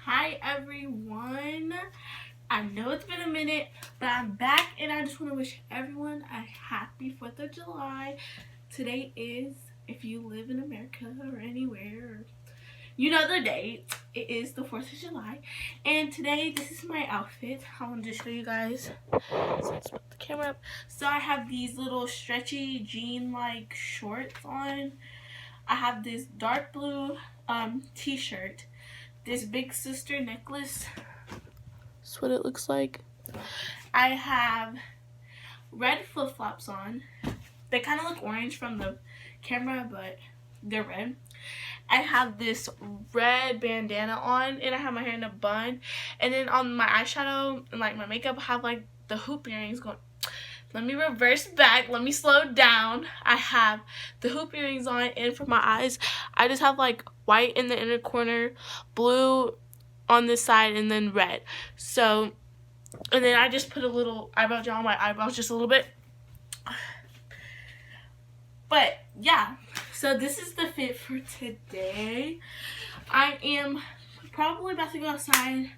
Hi everyone. I know it's been a minute, but I'm back and I just want to wish everyone a happy 4th of July. Today is, if you live in America or anywhere, you know the date. It is the 4th of July. And today, this is my outfit. I want to show you guys. So let's put the camera up. So I have these little stretchy jean-like shorts on. I have this dark blue t-shirt. This big sister necklace. That's what it looks like. I have red flip-flops on. They kind of look orange from the camera, but they're red. I have this red bandana on, and I have my hair in a bun. And then on my eyeshadow and like my makeup, I have like the hoop earrings going. Let me reverse back. Let me slow down. I have the hoop earrings on, and for my eyes, I just have like white in the inner corner, blue on this side, and then red. So, and then I just put a little eyebrow gel on my eyebrows, just a little bit. But yeah, so this is the fit for today. I am probably about to go outside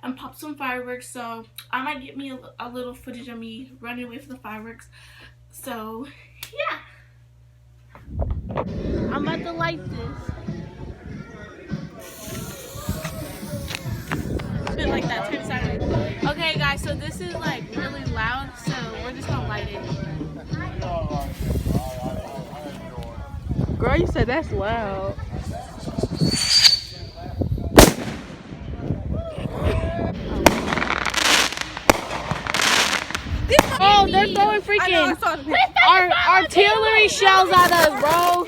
and pop some fireworks, so I might get me a little footage of me running away from the fireworks. So yeah, I'm about to light this. Bit like that, turn sideways. Okay guys, so this is like really loud, so we're just gonna light it. Girl, you said that's loud. Oh, they're throwing freaking artillery shells at us, bro.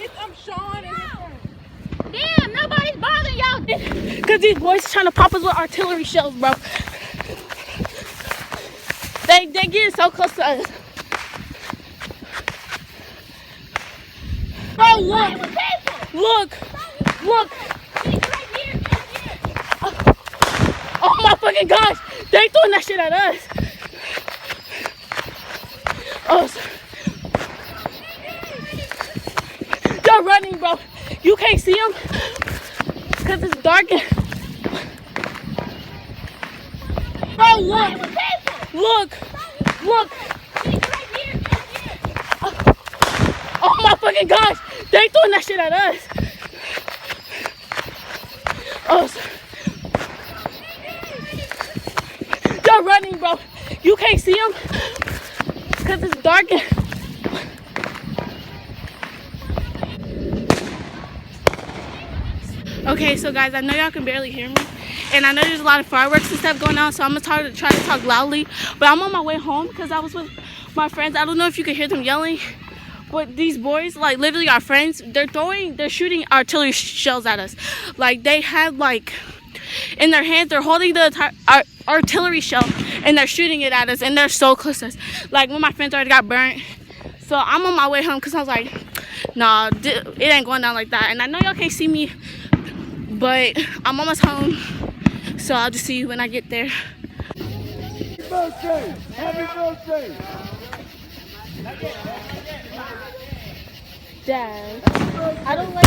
Damn, nobody's bothering y'all. Because these boys are trying to pop us with artillery shells, bro. They getting so close to us. Bro, look. Oh my fucking gosh. They throwing that shit at us. Oh, they're running, bro. You can't see them because it's dark. Bro, look. Oh my fucking gosh. They throwing that shit at us. Oh, they're running, bro. You can't see them because it's dark. Okay, so guys, I know y'all can barely hear me, and I know there's a lot of fireworks and stuff going on, so I'm gonna try to talk loudly. But I'm on my way home because I was with my friends. I don't know if you can hear them yelling, but these boys, like literally our friends, they're shooting artillery shells at us. Like they had like in their hands, they're holding the artillery shell and they're shooting it at us, and they're so close to us. Like one of my friends already got burnt, so I'm on my way home because I was like, nah, it ain't going down like that. And I know y'all can't see me, but I'm almost home, so I'll just see you when I get there. Happy birthday! Happy birthday! Dad, I don't like.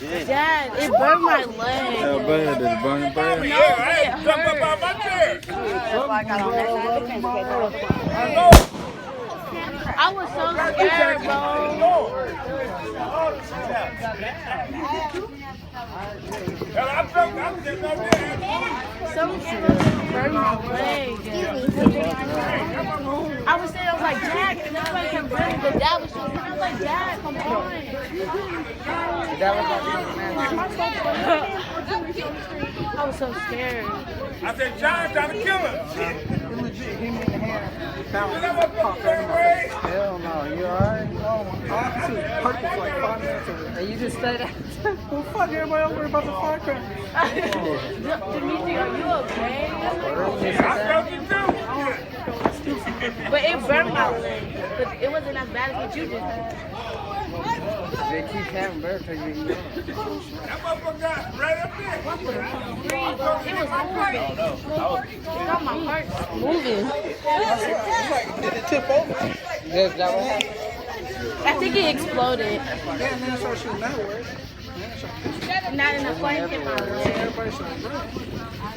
Dad, it burned my How leg. bad? Did it burn your bad? No, Hey, it jump up hurt. out my chair. I was so scared, bro. Something burned my leg. I was saying, I was like, Dad, can nobody can bring me? But Dad was just, I was like, Dad, come on. I was so scared. I said, John trying to kill him. Hell no, you alright? And you just stayed out. Well, fuck everybody else worried about the firecracker. Dimitri, are you okay? I felt it too. But it burned my leg. But it wasn't as bad as what you just had. They keep having better till you eat. That motherfucker got right up there. It was moving. Got my heart moving. Yes, that what happened? I think it exploded. Yeah, and then it started shooting that way. Not in the flame hit my leg.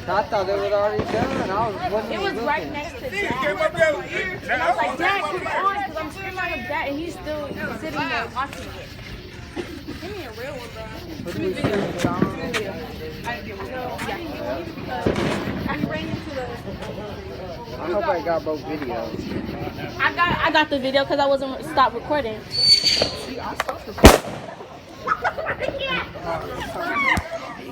I thought they was already done. Wasn't It was even right looking. next to Came Dad. up there with ears. I was like, Dad, come on, because I'm screaming at Dad, and he's still sitting there watching it. What do we see, John? I hope I got both videos. I got the video because I wasn't stopped recording.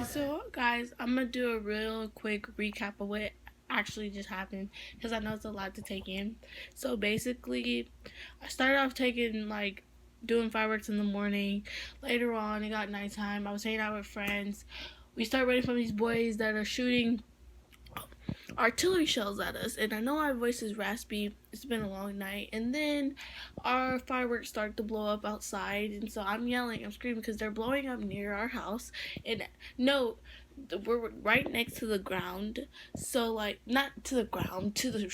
So guys, I'm gonna do a real quick recap of what actually just happened because I know it's a lot to take in. So basically, I started off doing fireworks in the morning. Later on, it got nighttime. I was hanging out with friends. We started running from these boys that are shooting artillery shells at us, and I know my voice is raspy. It's been a long night, and then our fireworks start to blow up outside, and so I'm yelling, I'm screaming because they're blowing up near our house. And no, we're right next to the ground, so like not to the ground, to the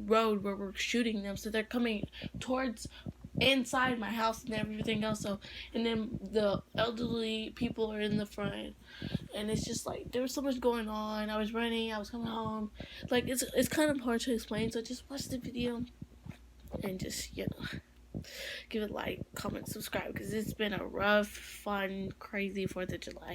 road where we're shooting them, so they're coming towards inside my house and everything else. So, and then the elderly people are in the front, and it's just like there was so much going on. I was running, I was coming home, like it's kind of hard to explain. So just watch the video and just give it a like, comment, subscribe, because it's been a rough, fun, crazy 4th of July.